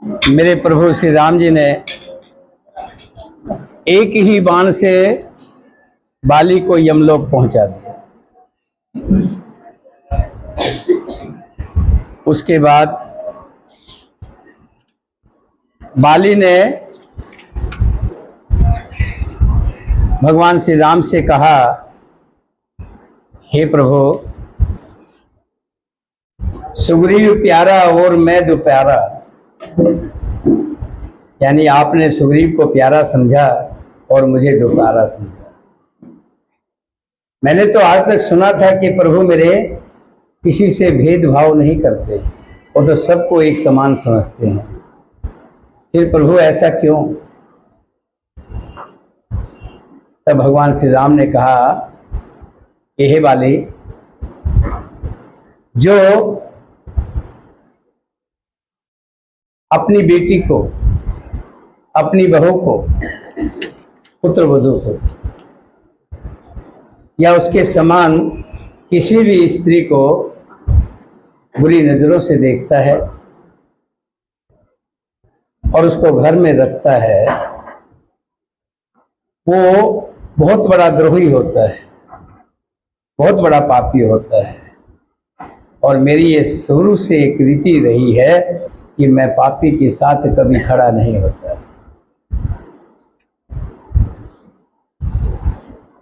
मेरे प्रभु श्री राम जी ने एक ही बाण से बाली को यमलोक पहुंचा दिया। उसके बाद बाली ने भगवान श्री राम से कहा, हे प्रभु, सुग्रीव प्यारा और मैं दो प्यारा, यानी आपने सुग्रीव को प्यारा समझा और मुझे दो प्यारा समझा। मैंने तो आज तक सुना था कि प्रभु मेरे किसी से भेदभाव नहीं करते, वो तो सबको एक समान समझते हैं। फिर प्रभु ऐसा क्यों? तब भगवान श्री राम ने कहा, हे बाली, जो अपनी बेटी को, अपनी बहू को, पुत्रवधू को या उसके समान किसी भी स्त्री को बुरी नजरों से देखता है और उसको घर में रखता है, वो बहुत बड़ा द्रोही होता है, बहुत बड़ा पापी होता है। और मेरी ये शुरू से एक रीति रही है कि मैं पापी के साथ कभी खड़ा नहीं होता।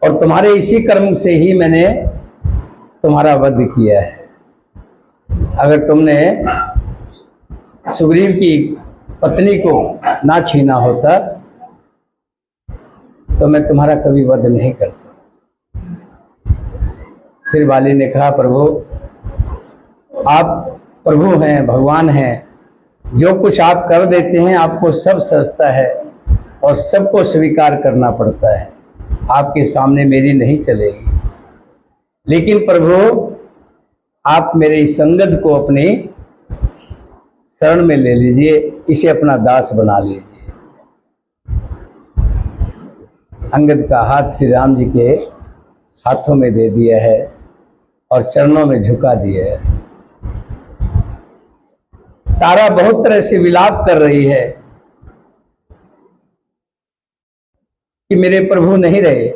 और तुम्हारे इसी कर्म से ही मैंने तुम्हारा वध किया है। अगर तुमने सुग्रीव की पत्नी को ना छीना होता तो मैं तुम्हारा कभी वध नहीं करता। फिर बाली ने कहा, प्रभु, आप प्रभु हैं, भगवान हैं, जो कुछ आप कर देते हैं आपको सब सजता है और सबको स्वीकार करना पड़ता है। आपके सामने मेरी नहीं चलेगी। लेकिन प्रभु, आप मेरे इस अंगद को अपनी शरण में ले लीजिए, इसे अपना दास बना लीजिए। अंगद का हाथ श्री राम जी के हाथों में दे दिया है और चरणों में झुका दिया है। तारा बहुत तरह से विलाप कर रही है कि मेरे प्रभु नहीं रहे,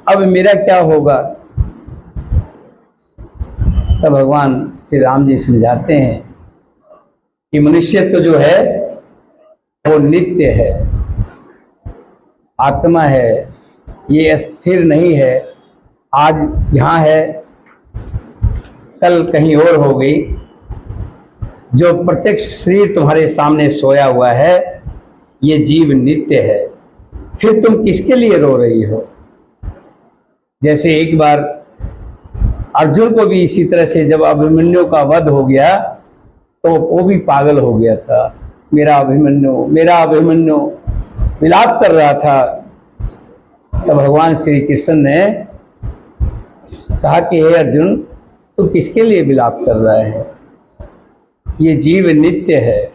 अब मेरा क्या होगा। तब भगवान श्री राम जी समझाते हैं कि मनुष्यत्व जो है वो नित्य है, आत्मा है, ये स्थिर नहीं है। आज यहाँ है, कल कहीं और हो गई। जो प्रत्यक्ष शरीर तुम्हारे सामने सोया हुआ है, ये जीव नित्य है। फिर तुम किसके लिए रो रही हो? जैसे एक बार अर्जुन को भी इसी तरह से जब अभिमन्यु का वध हो गया तो वो भी पागल हो गया था। मेरा अभिमन्यु, मेरा अभिमन्यु विलाप कर रहा था। तब भगवान श्री कृष्ण ने कहा कि हे अर्जुन, तू किसके लिए विलाप कर रहा है? ये जीव नित्य है।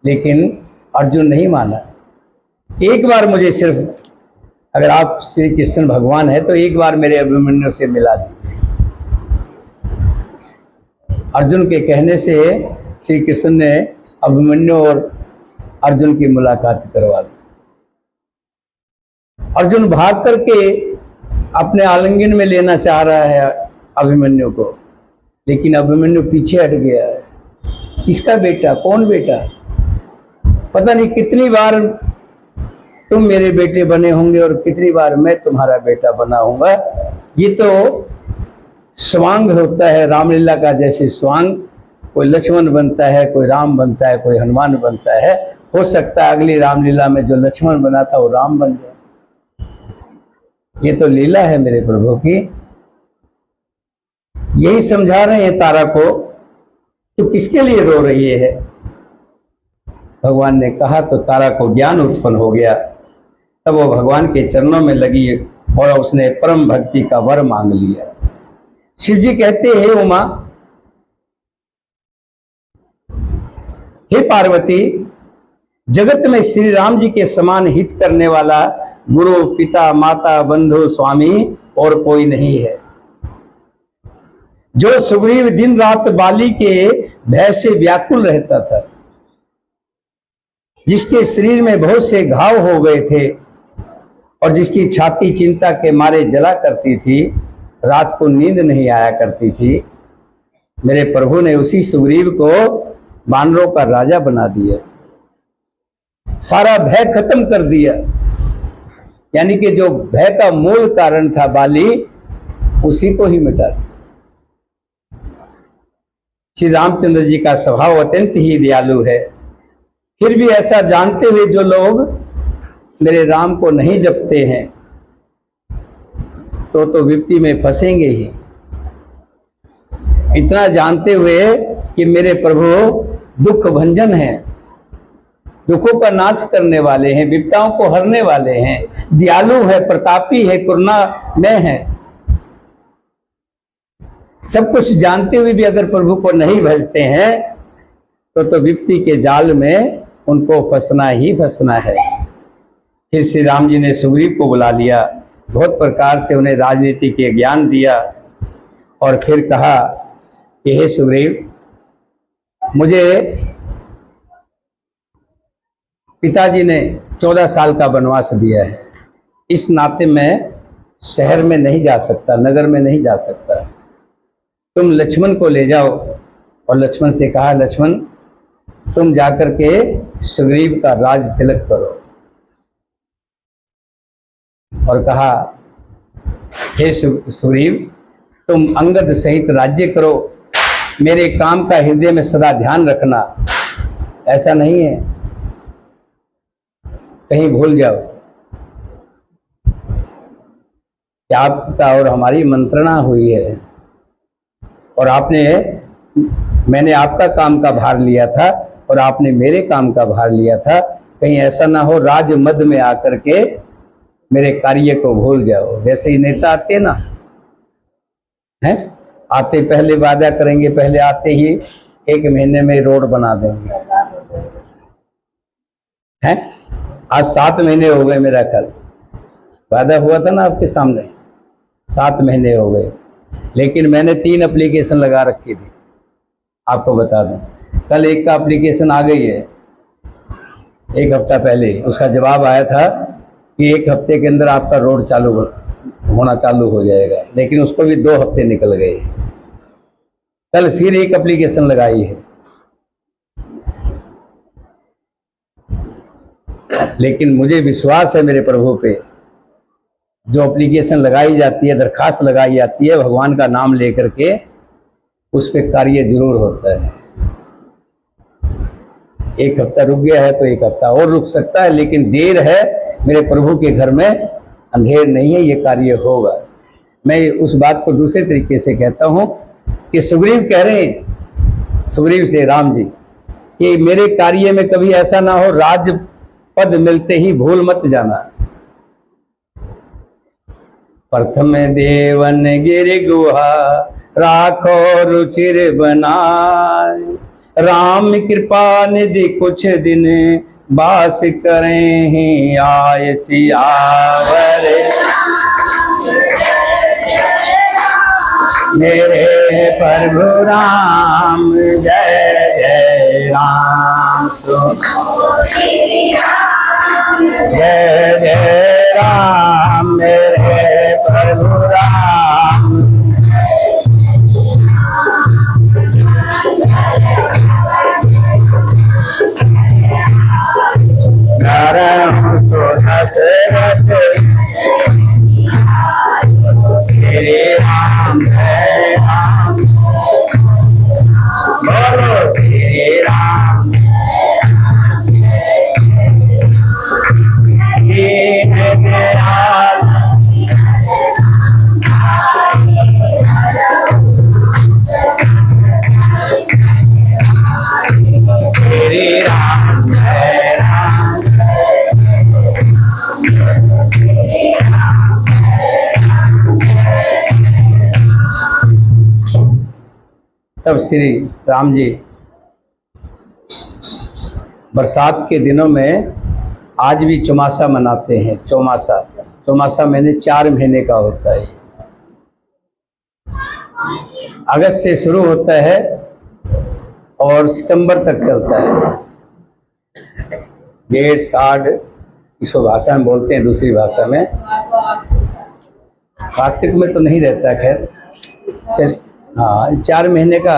लेकिन अर्जुन नहीं माना। एक बार मुझे सिर्फ, अगर आप श्री कृष्ण भगवान है तो एक बार मेरे अभिमन्यु से मिला दीजिए। अर्जुन के कहने से श्री कृष्ण ने अभिमन्यु और अर्जुन की मुलाकात करवा दी। अर्जुन भाग करके अपने आलिंगन में लेना चाह रहा है अभिमन्यु को, लेकिन अभिमन्यु पीछे हट गया है। किसका बेटा? कौन बेटा? पता नहीं कितनी बार तुम मेरे बेटे बने होंगे और कितनी बार मैं तुम्हारा बेटा बना होऊंगा। ये तो स्वांग होता है रामलीला का। जैसे स्वांग, कोई लक्ष्मण बनता है, कोई राम बनता है, कोई हनुमान बनता है। हो सकता है अगली रामलीला में जो लक्ष्मण बना था वो राम बन जाए। ये तो लीला है मेरे प्रभु की। यही समझा रहे हैं तारा को, तो किसके लिए रो रही है? भगवान ने कहा तो तारा को ज्ञान उत्पन्न हो गया। तब वो भगवान के चरणों में लगी और उसने परम भक्ति का वर मांग लिया। शिव जी कहते हैं, हे उमा, हे पार्वती, जगत में श्री राम जी के समान हित करने वाला गुरु, पिता, माता, बंधु, स्वामी और कोई नहीं है। जो सुग्रीव दिन रात बाली के भय से व्याकुल रहता था, जिसके शरीर में बहुत से घाव हो गए थे और जिसकी छाती चिंता के मारे जला करती थी, रात को नींद नहीं आया करती थी, मेरे प्रभु ने उसी सुग्रीव को वानरों का राजा बना दिया, सारा भय खत्म कर दिया। यानी कि जो भय का मूल कारण था बाली, उसी को ही मिटा दिया। श्री रामचंद्र जी का स्वभाव अत्यंत ही दयालु है। फिर भी ऐसा जानते हुए जो लोग मेरे राम को नहीं जपते हैं तो विपत्ति में फंसेंगे ही। इतना जानते हुए कि मेरे प्रभु दुख भंजन हैं, दुखों का नाश करने वाले हैं, विपदाओं को हरने वाले हैं, दयालु है, प्रतापी है, करुणा में है, सब कुछ जानते हुए भी अगर प्रभु को नहीं भजते हैं तो विपत्ति के जाल में उनको फंसना ही फंसना है। फिर श्री राम जी ने सुग्रीव को बुला लिया, बहुत प्रकार से उन्हें राजनीति के ज्ञान दिया और फिर कहा कि हे सुग्रीव, मुझे पिताजी ने 14 साल का वनवास दिया है, इस नाते मैं शहर में नहीं जा सकता, नगर में नहीं जा सकता, तुम लक्ष्मण को ले जाओ। और लक्ष्मण से कहा, लक्ष्मण तुम जाकर के सुग्रीव का राज तिलक करो। और कहा, हे सुग्रीव, तुम अंगद सहित राज्य करो, मेरे काम का हृदय में सदा ध्यान रखना, ऐसा नहीं है कहीं भूल जाओ कि आपका और हमारी मंत्रणा हुई है और मैंने आपका काम का भार लिया था और आपने मेरे काम का भार लिया था, कहीं ऐसा ना हो राज मद में आकर के मेरे कार्य को भूल जाओ। जैसे ही नेता आते ना हैं, आते पहले वादा करेंगे, पहले आते ही 1 महीने में रोड बना देंगे, हैं? आज 7 महीने हो गए, मेरा कल वादा हुआ था ना आपके सामने, 7 महीने हो गए, लेकिन मैंने 3 एप्लीकेशन लगा रखी थी। आपको बता दूं, कल एक का एप्लीकेशन आ गई है, 1 हफ्ता पहले उसका जवाब आया था कि 1 हफ्ते के अंदर आपका रोड होना चालू हो जाएगा, लेकिन उसको भी 2 हफ्ते निकल गए। कल फिर एक एप्लीकेशन लगाई है, लेकिन मुझे विश्वास है मेरे प्रभु पे, जो एप्लीकेशन लगाई जाती है, दरखास्त लगाई जाती है भगवान का नाम लेकर के, उस पे कार्य जरूर होता है। 1 हफ्ता रुक गया है तो 1 हफ्ता और रुक सकता है, लेकिन देर है, मेरे प्रभु के घर में अंधेर नहीं है, ये कार्य होगा। मैं उस बात को दूसरे तरीके से कहता हूं कि सुग्रीव कह रहे हैं, सुग्रीव से राम जी, कि मेरे कार्य में कभी ऐसा ना हो, राज पद मिलते ही भूल मत जाना। प्रथम देवन गिर गुहा राखो रुचिर बनाए, राम कृपा निधि कुछ दिन बास करें ही आय सियावर। मेरे प्रभु राम जय जय राम, जय जय राम मेरे प्रभु राम। नरम तो दशरथ श्री राम जय राम, बोलो श्री राम। दीन दयाल श्री राम जय राम, तब श्री राम जी बरसात के दिनों में आज भी चौमासा मनाते हैं। चौमासा मैंने 4 महीने का होता है। अगस्त से शुरू होता है और सितंबर तक चलता है। डेढ़ साढ़, इसको भाषा में बोलते हैं दूसरी भाषा में। कार्तिक में तो नहीं रहता, खैर चल। हाँ, 4 महीने का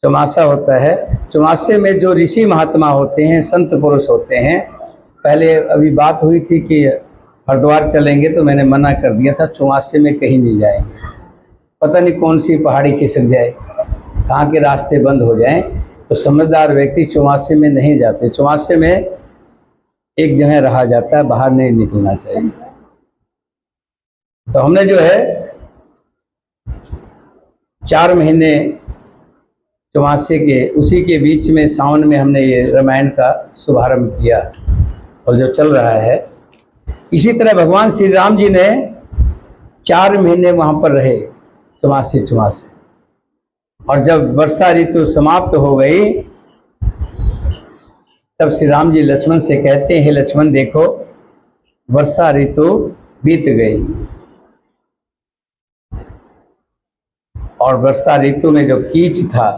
चौमासा होता है। चौमासे में जो ऋषि महात्मा होते हैं, संत पुरुष होते हैं, पहले अभी बात हुई थी कि हरिद्वार चलेंगे तो मैंने मना कर दिया था, चौमासे में कहीं नहीं जाएंगे। पता नहीं कौन सी पहाड़ी खिसक जाए, कहाँ के रास्ते बंद हो जाएं, तो समझदार व्यक्ति चौमासे में नहीं जाते। चौमासे में एक जगह रहा जाता है, बाहर नहीं निकलना चाहिए। तो हमने जो है 4 महीने चौमासे के, उसी के बीच में सावन में हमने ये रामायण का शुभारंभ किया और जो चल रहा है। इसी तरह भगवान श्री राम जी ने 4 महीने वहाँ पर रहे, चौमासे। और जब वर्षा ऋतु समाप्त हो गई, तब श्री राम जी लक्ष्मण से कहते हैं, लक्ष्मण देखो, वर्षा ऋतु बीत गई और वर्षा ऋतु में जो कीच था,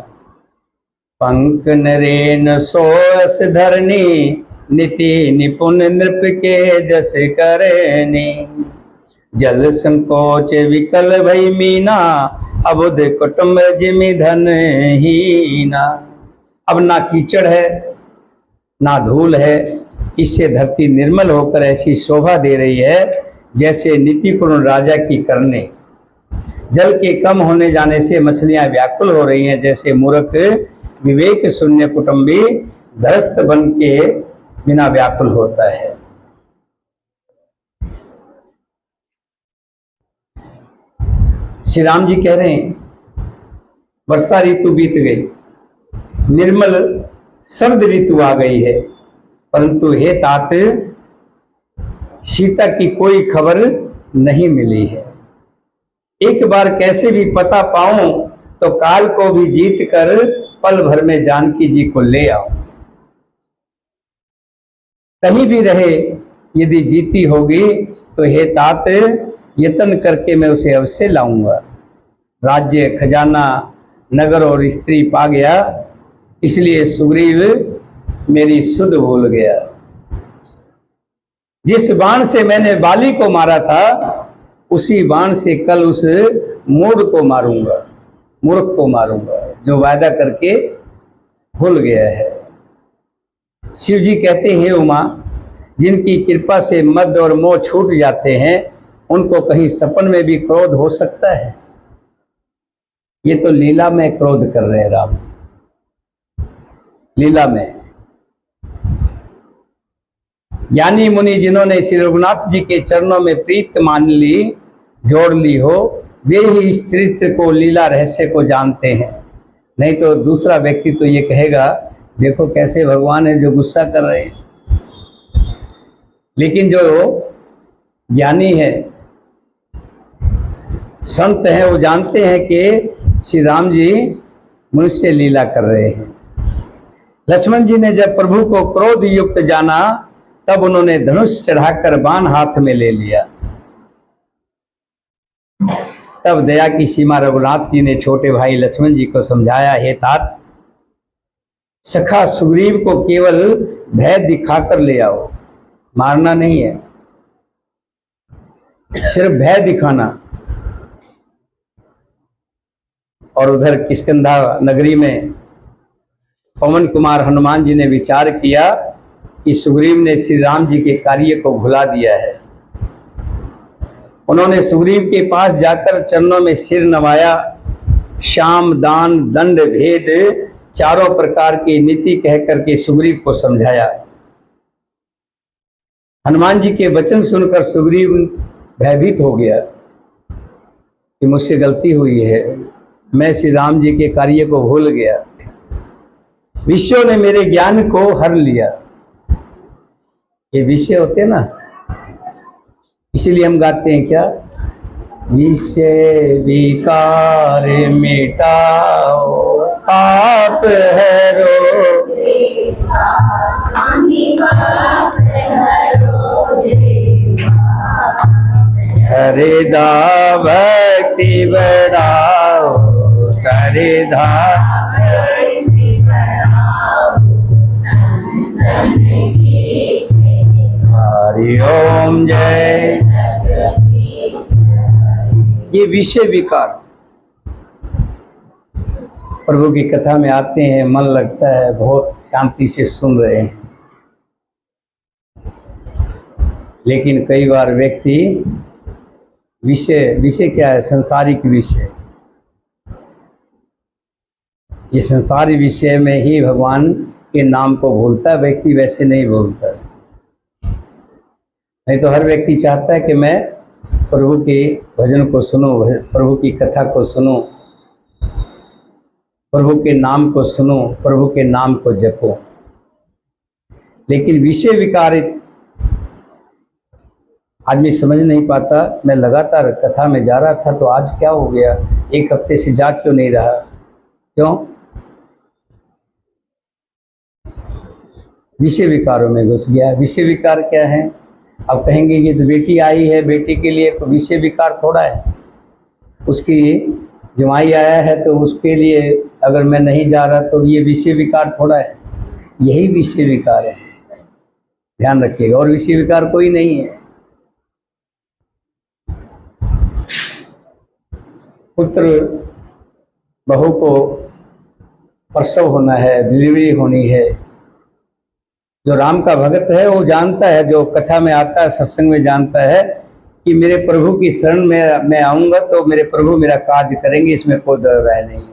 पंक नरेन सोस धरनी, नीति निपुण नृप के जस करनी, जल संकोच विकल भई मीना, अबुध कुटुंब जिमि धन हीना। अब ना कीचड़ है ना धूल है, इससे धरती निर्मल होकर ऐसी शोभा दे रही है जैसे नीतिपूर्ण राजा की करने। जल के कम होने जाने से मछलियां व्याकुल हो रही हैं, जैसे मूर्ख विवेक शून्य कुटुंबी ग्रस्त बन के बिना व्याकुल होता है। श्री राम जी कह रहे हैं, वर्षा ऋतु बीत गई, निर्मल सर्द ऋतु आ गई है, परंतु हे तात, सीता की कोई खबर नहीं मिली है। एक बार कैसे भी पता पाऊं तो काल को भी जीत कर पल भर में जानकी जी को ले आऊं। कहीं भी रहे यदि जीती होगी तो हे तात, यत्न करके मैं उसे अवश्य लाऊंगा। राज्य, खजाना, नगर और स्त्री पा गया, इसलिए सुग्रीव मेरी सुध भूल गया। जिस बाण से मैंने बाली को मारा था, उसी बाण से कल उस मूर्ख को मारूंगा जो वायदा करके भूल गया है। शिव जी कहते हैं, उमा, जिनकी कृपा से मद और मोह छूट जाते हैं, उनको कहीं सपन में भी क्रोध हो सकता है? ये तो लीला में क्रोध कर रहे हैं राम, लीला में। ज्ञानी मुनि जिन्होंने श्री रघुनाथ जी के चरणों में प्रीत मान ली, जोड़ ली हो, वे ही इस चरित्र को, लीला रहस्य को जानते हैं। नहीं तो दूसरा व्यक्ति तो ये कहेगा, देखो कैसे भगवान है जो गुस्सा कर रहे हैं। लेकिन जो ज्ञानी है, संत हैं, वो जानते हैं कि श्री राम जी मनुष्य लीला कर रहे हैं। लक्ष्मण जी ने जब प्रभु को क्रोध युक्त जाना, तब उन्होंने धनुष चढ़ाकर बाण हाथ में ले लिया। तब दया की सीमा रघुनाथ जी ने छोटे भाई लक्ष्मण जी को समझाया, हे तात, सखा सुग्रीव को केवल भय दिखाकर ले आओ, मारना नहीं है, सिर्फ भय दिखाना। और उधर किष्किंधा नगरी में पवन कुमार हनुमान जी ने विचार किया कि सुग्रीव ने श्री राम जी के कार्य को भुला दिया है। उन्होंने सुग्रीव के पास जाकर चरणों में सिर नवाया, शाम, दान, दंड, भेद, चारों प्रकार की नीति कह करके सुग्रीव को समझाया। हनुमान जी के वचन सुनकर सुग्रीव भयभीत हो गया कि मुझसे गलती हुई है, मैं श्री राम जी के कार्य को भूल गया, विषयों ने मेरे ज्ञान को हर लिया। ये विषय होते ना, इसीलिए हम गाते हैं क्या, विषय विकार मिटाओ आप हरो, हरिदा भक्ति बढ़ाओ, सरिधा ये विषय विकार प्रभु की कथा में आते हैं, मन लगता है, बहुत शांति से सुन रहे हैं, लेकिन कई बार व्यक्ति विषय क्या है? संसारिक विषय। ये संसारी विषय में ही भगवान के नाम को भूलता है, व्यक्ति वैसे नहीं भूलता। नहीं तो हर व्यक्ति चाहता है कि मैं प्रभु के भजन को सुनूं, प्रभु की कथा को सुनूं, प्रभु के नाम को सुनूं, प्रभु के नाम को जपो। लेकिन विषय विकारित आदमी समझ नहीं पाता। मैं लगातार कथा में जा रहा था तो आज क्या हो गया, एक हफ्ते से जा क्यों नहीं रहा? क्यों? विषय विकारों में घुस गया। विषय विकार क्या है? अब कहेंगे ये तो बेटी आई है, बेटी के लिए तो विषय विकार थोड़ा है। उसकी जमाई आया है तो उसके लिए अगर मैं नहीं जा रहा तो ये विषय विकार थोड़ा है। यही विषय विकार है, ध्यान रखिएगा। और विषय विकार कोई नहीं है। पुत्र बहू को प्रसव होना है, डिलीवरी होनी है। जो राम का भक्त है वो जानता है, जो कथा में आता है, सत्संग में जानता है कि मेरे प्रभु की शरण में मैं आऊंगा तो मेरे प्रभु मेरा कार्य करेंगे, इसमें कोई डर राय नहीं है।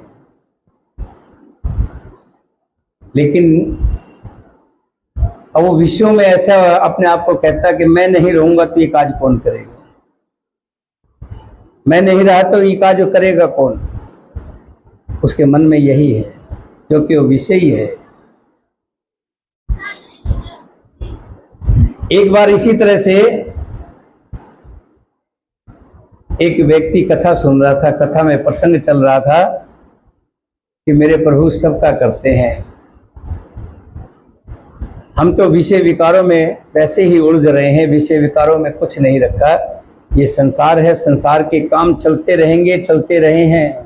लेकिन अब वो विषयों में ऐसा अपने आप को कहता है कि मैं नहीं रहूंगा तो ये कार्य कौन करेगा, मैं नहीं रहा तो ये कार्य करेगा कौन? उसके मन में यही है, क्योंकि वो विषय ही है। एक बार इसी तरह से एक व्यक्ति कथा सुन रहा था, कथा में प्रसंग चल रहा था कि मेरे प्रभु सबका करते हैं, हम तो विषय विकारों में वैसे ही उलझ रहे हैं, विषय विकारों में कुछ नहीं रखा। ये संसार है, संसार के काम चलते रहेंगे, चलते रहे हैं,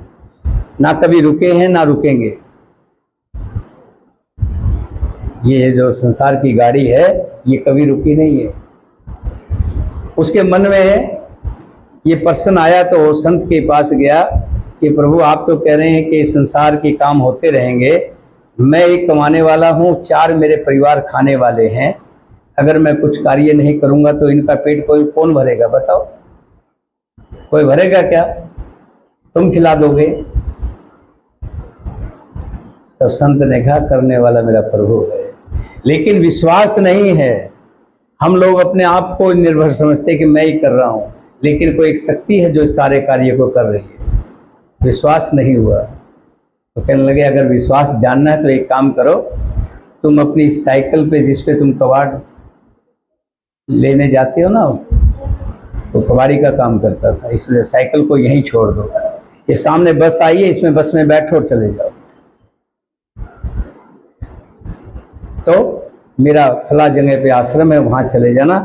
ना कभी रुके हैं ना रुकेंगे। ये जो संसार की गाड़ी है ये कभी रुकी नहीं है। उसके मन में ये प्रश्न आया तो वो संत के पास गया कि प्रभु आप तो कह रहे हैं कि संसार के काम होते रहेंगे, मैं एक कमाने वाला हूँ, 4 मेरे परिवार खाने वाले हैं, अगर मैं कुछ कार्य नहीं करूँगा तो इनका पेट कोई कौन भरेगा? बताओ, कोई भरेगा क्या? तुम खिला दोगे? तब संत ने कहा करने वाला मेरा प्रभु है। लेकिन विश्वास नहीं है। हम लोग अपने आप को निर्भर समझते कि मैं ही कर रहा हूँ, लेकिन कोई एक शक्ति है जो इस सारे कार्य को कर रही है। विश्वास नहीं हुआ तो कहने लगे अगर विश्वास जानना है तो एक काम करो, तुम अपनी साइकिल पे जिस पे तुम कबाड़ लेने जाते हो ना, तो कबाड़ी का काम करता था, इसलिए साइकिल को यहीं छोड़ दो, ये सामने बस आई है, इसमें बस में बैठो और चले जाओ, तो मेरा फला जगह पे आश्रम है वहाँ चले जाना,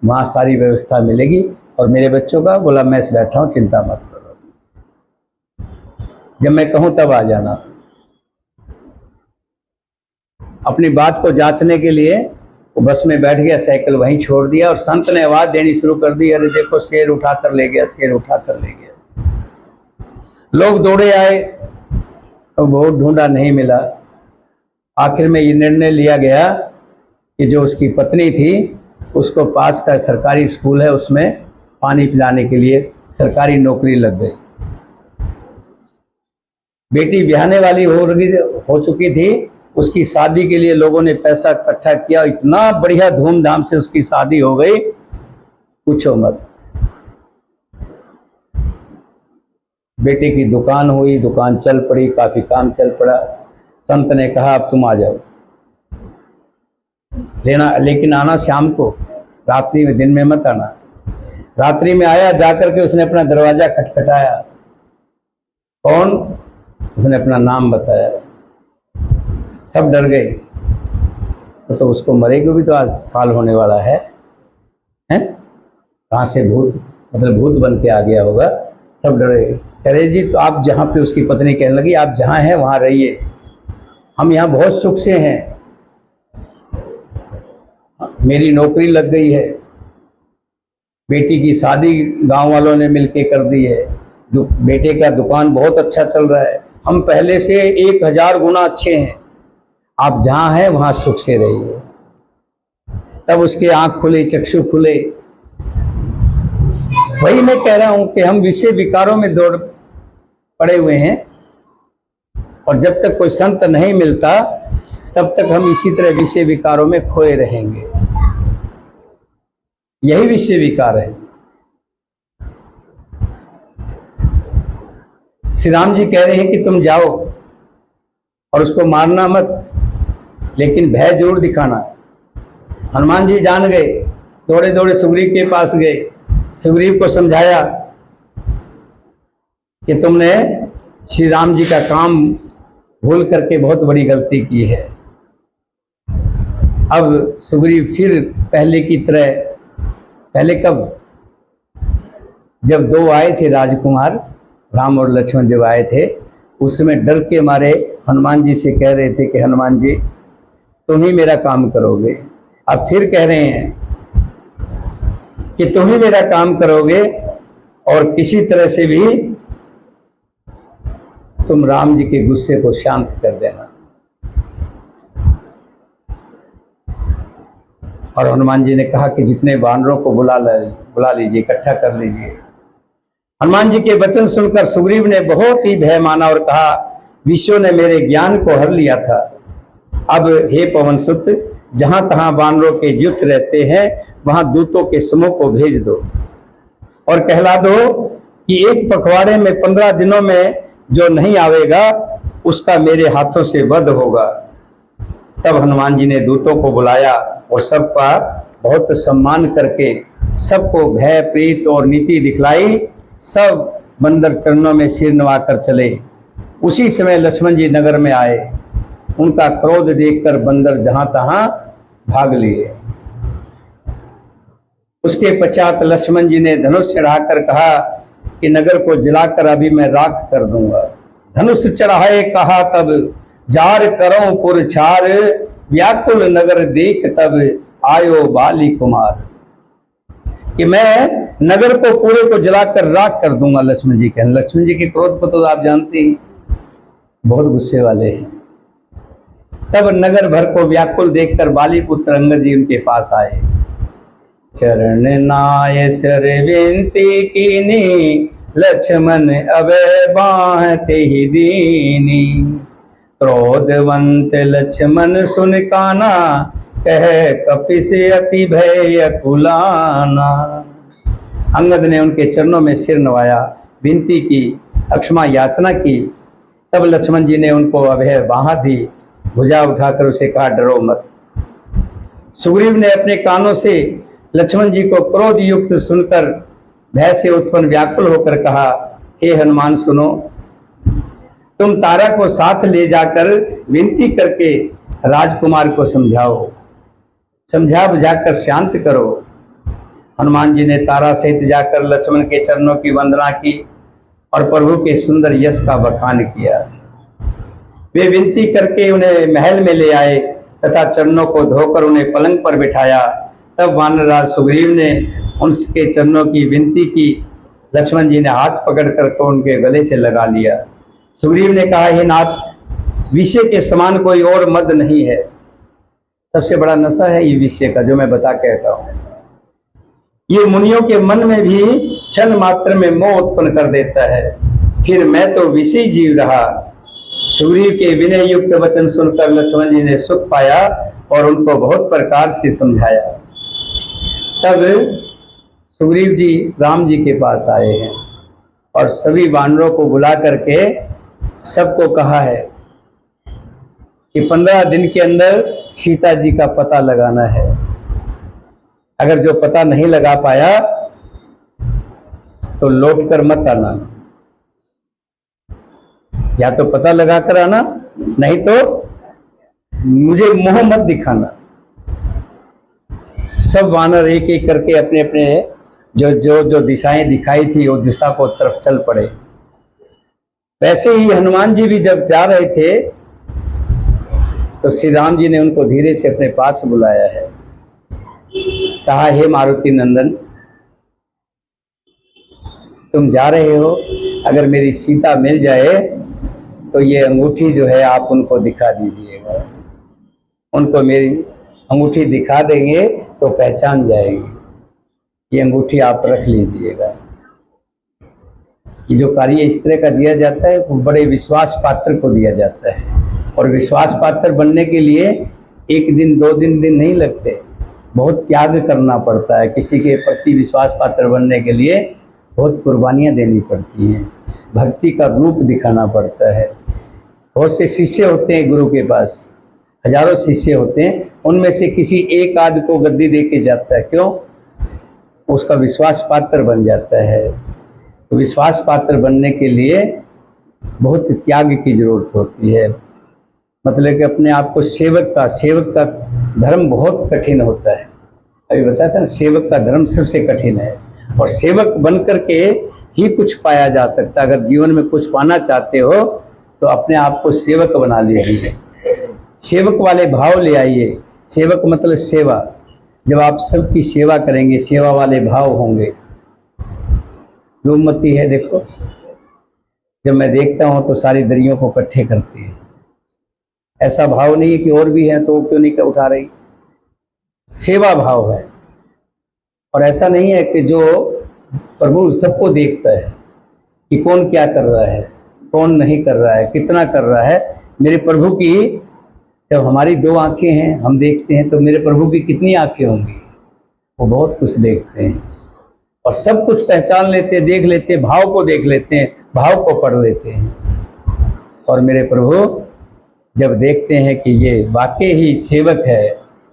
वहाँ सारी व्यवस्था मिलेगी। और मेरे बच्चों का बोला मैं बैठा हूँ, चिंता मत करो, जब मैं कहूँ तब आ जाना। अपनी बात को जांचने के लिए वो बस में बैठ गया, साइकिल वहीं छोड़ दिया और संत ने आवाज़ देनी शुरू कर दी, अरे देखो शेर उठा कर ले गया, शेर उठा कर ले गया। लोग दौड़े आए तो बहुत ढूंढा, नहीं मिला। आखिर में ये निर्णय लिया गया कि जो उसकी पत्नी थी उसको पास का सरकारी स्कूल है उसमें पानी पिलाने के लिए सरकारी नौकरी लग गई। बेटी ब्याहने वाली हो चुकी थी, उसकी शादी के लिए लोगों ने पैसा इकट्ठा किया, इतना बढ़िया धूमधाम से उसकी शादी हो गई, पूछो मत। बेटे की दुकान हुई, दुकान चल पड़ी, काफी काम चल पड़ा। संत ने कहा अब तुम आ जाओ लेना, लेकिन आना शाम को, रात्रि में, दिन में मत आना। रात्रि में आया, जाकर के उसने अपना दरवाजा खटखटाया। कौन? उसने अपना नाम बताया। सब डर गए, तो उसको मरेगी भी तो आज साल होने वाला है, हैं? कहाँ से भूत, मतलब भूत बन के आ गया होगा। सब डरे, कह रहे जी तो आप जहाँ पे, उसकी पत्नी कहने लगी आप जहाँ हैं वहाँ रहिए, हम यहाँ बहुत सुख से हैं, मेरी नौकरी लग गई है, बेटी की शादी गांव वालों ने मिलके कर दी है, बेटे का दुकान बहुत अच्छा चल रहा है, हम पहले से 1000 गुना अच्छे हैं, आप जहाँ हैं वहाँ सुख से रहिए। तब उसके आंख खुले, चक्षु खुले। वही मैं कह रहा हूं कि हम विषय विकारों में दौड़ पड़े हुए हैं, और जब तक कोई संत नहीं मिलता तब तक हम इसी तरह विषय विकारों में खोए रहेंगे। यही विषय विकार है। श्री राम जी कह रहे हैं कि तुम जाओ और उसको मारना मत, लेकिन भय जरूर दिखाना। हनुमान जी जान गए, दौड़े दौड़े सुग्रीव के पास गए, सुग्रीव को समझाया कि तुमने श्री राम जी का काम भूल करके बहुत बड़ी गलती की है। अब सुग्रीव फिर पहले की तरह, पहले कब, जब 2 आए थे राजकुमार, राम और लक्ष्मण जब आए थे, उसमें डर के मारे हनुमान जी से कह रहे थे कि हनुमान जी तुम ही मेरा काम करोगे। अब फिर कह रहे हैं कि तुम ही मेरा काम करोगे और किसी तरह से भी तुम राम जी के गुस्से को शांत कर देना। और हनुमान जी ने कहा कि जितने वानरों को बुला लीजिए, इकट्ठा कर लीजिए। हनुमान जी के वचन सुनकर सुग्रीव ने बहुत ही भय माना और कहा, विष्णु ने मेरे ज्ञान को हर लिया था। अब हे पवन सुत, जहां तहां वानरों के युद्ध रहते हैं वहां दूतों के समूह को भेज दो और कहला दो कि एक पखवाड़े में 15 दिनों में जो नहीं आवेगा उसका मेरे हाथों से वध होगा। तब हनुमान जी ने दूतों को बुलाया और सबका बहुत सम्मान करके सबको भय प्रीत और नीति दिखलाई। सब बंदर चरणों में सिर नवाकर चले। उसी समय लक्ष्मण जी नगर में आए। उनका क्रोध देखकर बंदर जहां तहां भाग लिए। उसके पश्चात लक्ष्मण जी ने धनुष चढ़ाकर कहा कि नगर को जलाकर अभी मैं राख कर दूंगा। धनुष चढ़ाए कहा तब जार करो पुरछार, व्याकुल नगर देख तब आयो बाली कुमार। कि मैं नगर को पूरे को जलाकर राख कर दूंगा। लक्ष्मण जी कहने, लक्ष्मण जी के क्रोध को तो आप जानते हैं, बहुत गुस्से वाले हैं। तब नगर भर को व्याकुल देखकर बाली पुत्र अंगद जी उनके पास आए। चरण नाय सर विनती कीनी, लक्ष्मण अभय बाँहते ही दीनी। क्रोधवंत लक्ष्मण सुन काना, कह कपिस अति भय कुलाना। अंगद ने उनके चरणों में सिर नवाया, विनती की, क्षमा याचना की। तब लक्ष्मण जी ने उनको अभय बाँह दी, भुजा उठाकर उसे कहा डरो मत। सुग्रीव ने अपने कानों से लक्ष्मण जी को क्रोध युक्त सुनकर भय से उत्पन्न व्याकुल होकर कहा, हे हनुमान सुनो, तुम तारा को साथ ले जाकर विनती करके राजकुमार को समझाओ, समझा बुझाकर शांत करो। हनुमान जी ने तारा सहित जाकर लक्ष्मण के चरणों की वंदना की और प्रभु के सुंदर यश का बखान किया। वे विनती करके उन्हें महल में ले आए तथा चरणों को धोकर उन्हें पलंग पर बिठाया। तब वानरराज सुग्रीव ने उनके चरणों की विनती की। लक्ष्मण जी ने हाथ पकड़ कर उनके गले से लगा लिया। सुग्रीव ने कहा, हे नाथ, विषय के समान कोई और मद नहीं है। सबसे बड़ा नशा है ये विषय का, जो मैं बता कहता हूं। ये मुनियों के मन में भी क्षण मात्र में मोह उत्पन्न कर देता है। फिर मैं तो विषय जीव रहा। सुग्रीव के विनय युक्त वचन सुनकर लक्ष्मण जी ने सुख पाया और उनको बहुत प्रकार से समझाया। तब सुग्रीव जी राम जी के पास आए हैं और सभी वानरों को बुला करके सबको कहा है कि 15 दिन के अंदर सीता जी का पता लगाना है। अगर जो पता नहीं लगा पाया तो लौट कर मत आना, या तो पता लगा कर आना, नहीं तो मुझे मोह मत दिखाना। सब वानर एक एक करके अपने अपने जो दिशाएं दिखाई थी वो दिशा को तरफ चल पड़े। वैसे ही हनुमान जी भी जब जा रहे थे तो श्री राम जी ने उनको धीरे से अपने पास बुलाया है। कहा, हे मारुति नंदन, तुम जा रहे हो, अगर मेरी सीता मिल जाए तो ये अंगूठी जो है आप उनको दिखा दीजिएगा। उनको मेरी अंगूठी दिखा देंगे तो पहचान जाएगी, ये अंगूठी आप रख लीजिएगा। ये जो कार्य इस तरह का दिया जाता है वो बड़े विश्वास पात्र को दिया जाता है, और विश्वास पात्र बनने के लिए 1 दिन 2 दिन नहीं लगते, बहुत त्याग करना पड़ता है। किसी के प्रति विश्वास पात्र बनने के लिए बहुत कुर्बानियाँ देनी पड़ती हैं, भक्ति का रूप दिखाना पड़ता है। बहुत से शिष्य होते हैं गुरु के पास, हजारों शिष्य होते हैं, उनमें से किसी एक आध को गद्दी दे के जाता है, क्यों? उसका विश्वास पात्र बन जाता है। तो विश्वास पात्र बनने के लिए बहुत त्याग की जरूरत होती है। मतलब कि अपने आप को सेवक का धर्म बहुत कठिन होता है। अभी बताया था ना, सेवक का धर्म सबसे कठिन है, और सेवक बन करके ही कुछ पाया जा सकता है। अगर जीवन में कुछ पाना चाहते हो तो अपने आप को सेवक बना लीजिए, सेवक वाले भाव ले आइए। सेवक मतलब सेवा, जब आप सबकी सेवा करेंगे, सेवा वाले भाव होंगे। रूपमती है, देखो जब मैं देखता हूँ तो सारी दरियों को इकट्ठे करती है। ऐसा भाव नहीं है कि और भी है तो वो क्यों नहीं उठा रही, सेवा भाव है। और ऐसा नहीं है कि जो प्रभु सबको देखता है कि कौन क्या कर रहा है, कौन नहीं कर रहा है, कितना कर रहा है। मेरे प्रभु की जब हमारी 2 आंखें हैं, हम देखते हैं, तो मेरे प्रभु की कितनी आंखें होंगी, वो बहुत कुछ देखते हैं और सब कुछ पहचान लेते हैं, देख लेते हैं, भाव को देख लेते हैं, भाव को पढ़ लेते हैं। और मेरे प्रभु जब देखते हैं कि ये वाकई ही सेवक है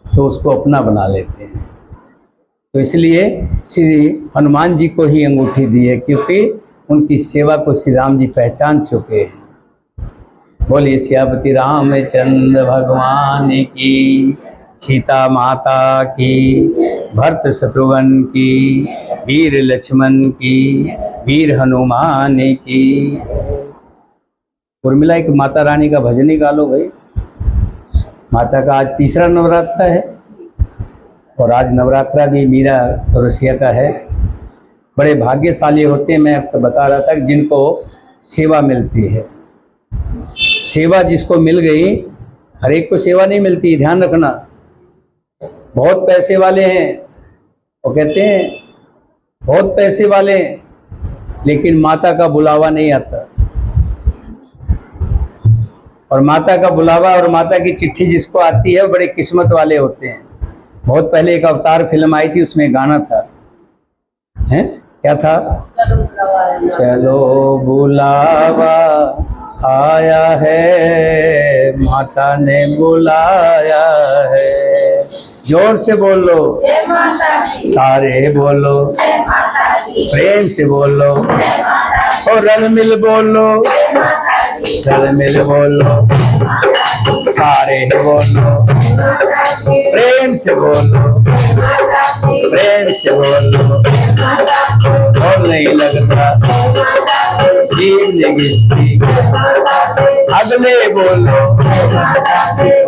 तो उसको अपना बना लेते हैं। तो इसलिए श्री हनुमान जी को ही अंगूठी दी है, क्योंकि उनकी सेवा को श्री राम जी पहचान चुके हैं। बोलिए सियापति रामचंद्र भगवान की, सीता माता की, भरत शत्रुघ्न की, वीर लक्ष्मण की, वीर हनुमान की। उर्मिला, एक माता रानी का भजन ही गा लो भाई। माता का आज 3रा नवरात्रा है, और आज नवरात्रा भी मीरा चौरसिया का है। बड़े भाग्यशाली होते हैं, मैं आपको बता रहा था, जिनको सेवा मिलती है। सेवा जिसको मिल गई, हर एक को सेवा नहीं मिलती, ध्यान रखना। बहुत पैसे वाले हैं, वो कहते हैं बहुत पैसे वाले हैं, लेकिन माता का बुलावा नहीं आता। और माता का बुलावा और माता की चिट्ठी जिसको आती है वो बड़े किस्मत वाले होते हैं। बहुत पहले एक अवतार फिल्म आई थी, उसमें गाना था, हैं क्या था? चलो बुलावा आया है, माता ने बुलाया है। जोर से बोलो, सारे बोलो, प्रेम से बोलो, और रल मिल बोलो, रल मिल बोलो, सारे बोलो, प्रेम से बोलो, प्रेम से बोलो। और नहीं लगता जीव गिरती, अगले बोलो,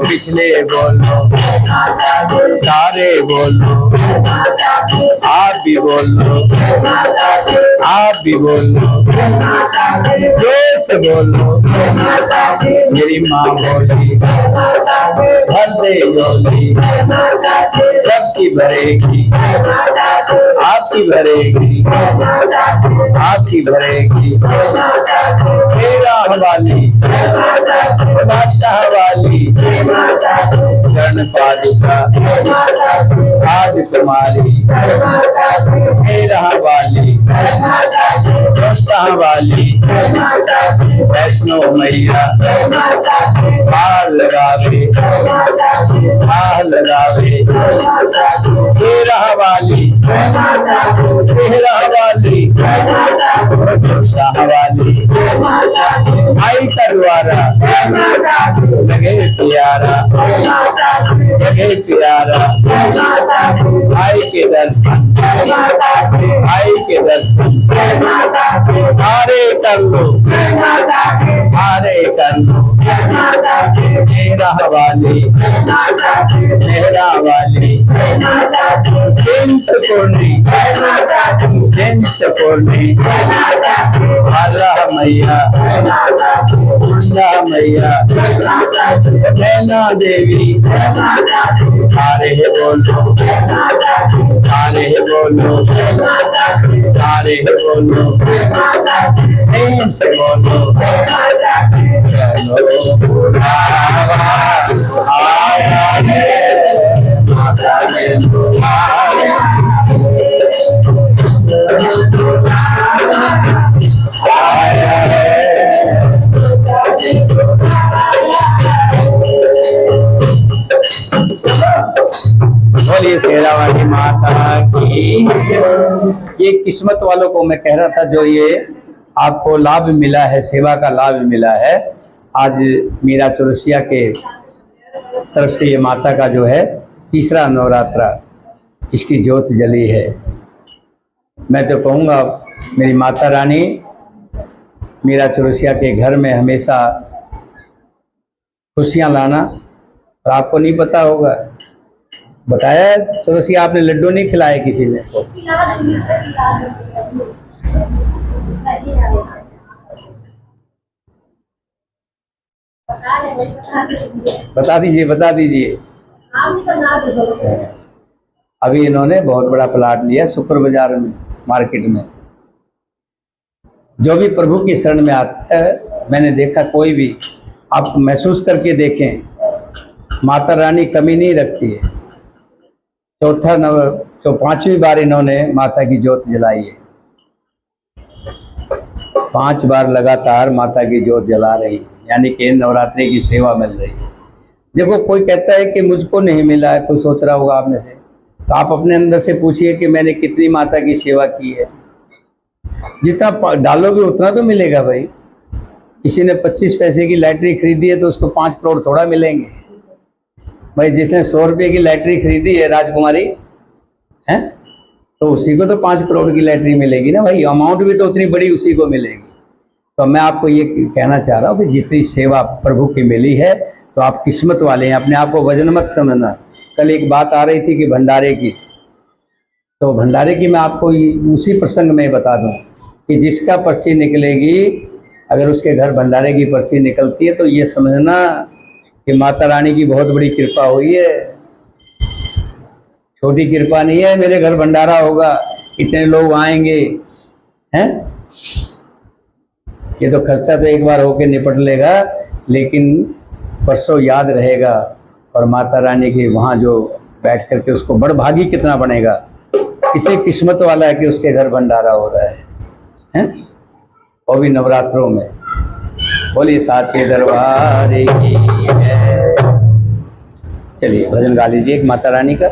पिछले बोलो, सारे बोलो, आप भी बोलो, आप भी बोलो, जोर से बोलो। मेरी माँ बोली, भर दे झोली, सबकी भरेगी, आपकी भरेगी, आपकी भरेगी। मेरा हवाली, माता हवाली, चरण पादुका आज तुम्हारी। मेरा हवाली, माता हवाली, वैष्णो मैया, हार लगावे, हार लगावे। मेरा हवाली, मेरा हवाली, हवाली, आई करवारा, लगे प्यारा, लगे प्यारा, आई के दर्शन, आई के दर्शन, हारे कर लो, हारे कर लो। मेरा हवाली, मेरा हवाली, चिंतपूर्णी, चिंतपूर्णी। बोली, राधा मैया, मुंडा मैया, नैना देवी, तारे बोलो, तारे बोलो, तारे बोलो, ऐसे बोलो, आया है माता के आया है। बोलिए शेरा वाली माता की। ये किस्मत वालों को मैं कह रहा था, जो ये आपको लाभ मिला है, सेवा का लाभ मिला है। आज मीरा चौरसिया के तरफ से ये माता का जो है तीसरा नवरात्रा, इसकी ज्योत जली है। मैं तो कहूँगा मेरी माता रानी मीरा चौरसिया के घर में हमेशा खुशियाँ लाना। और आपको नहीं पता होगा, बताया चौरसिया आपने लड्डू नहीं खिलाए किसी ने? बता दीजिए, बता दीजिए। अभी इन्होंने बहुत बड़ा प्लाट लिया शुक्र बाजार में, मार्केट में। जो भी प्रभु की शरण में आता है, मैंने देखा कोई भी, आप महसूस करके देखें, माता रानी कमी नहीं रखती है। पांचवी बार इन्होंने माता की ज्योत जलाई है। 5 बार लगातार माता की ज्योत जला रही है, यानी कि नवरात्रि की सेवा मिल रही है। देखो, कोई कहता है कि मुझको नहीं मिला है, कोई सोच रहा होगा आप में से, तो आप अपने अंदर से पूछिए कि मैंने कितनी माता की सेवा की है। जितना डालोगे उतना तो मिलेगा भाई। किसी ने 25 पैसे की लैटरी खरीदी है तो उसको 5 करोड़ थोड़ा मिलेंगे भाई। जिसने 100 रुपये की लैटरी खरीदी है राजकुमारी है, तो उसी को तो 5 करोड़ की लैटरी मिलेगी ना भाई। अमाउंट भी तो उतनी बड़ी उसी को मिलेगी। तो मैं आपको ये कहना चाह रहा हूँ कि जितनी सेवा प्रभु की मिली है तो आप किस्मत वाले हैं। अपने आप को वजन मत समझना। कल एक बात आ रही थी कि भंडारे की, तो भंडारे की मैं आपको उसी प्रसंग में बता दूं कि जिसका पर्ची निकलेगी, अगर उसके घर भंडारे की पर्ची निकलती है तो ये समझना कि माता रानी की बहुत बड़ी कृपा हुई है। छोटी कृपा नहीं है, मेरे घर भंडारा होगा, इतने लोग आएंगे हैं। ये तो खर्चा तो एक बार होके निपट लेगा, लेकिन परसों याद रहेगा। और माता रानी के वहाँ जो बैठ करके उसको बड़भागी कितना बनेगा, कितनी किस्मत वाला है कि उसके घर भंडारा हो रहा है, वो भी नवरात्रों में। बोली साचे दरबार की है। चलिए भजन गा लीजिए एक माता रानी का।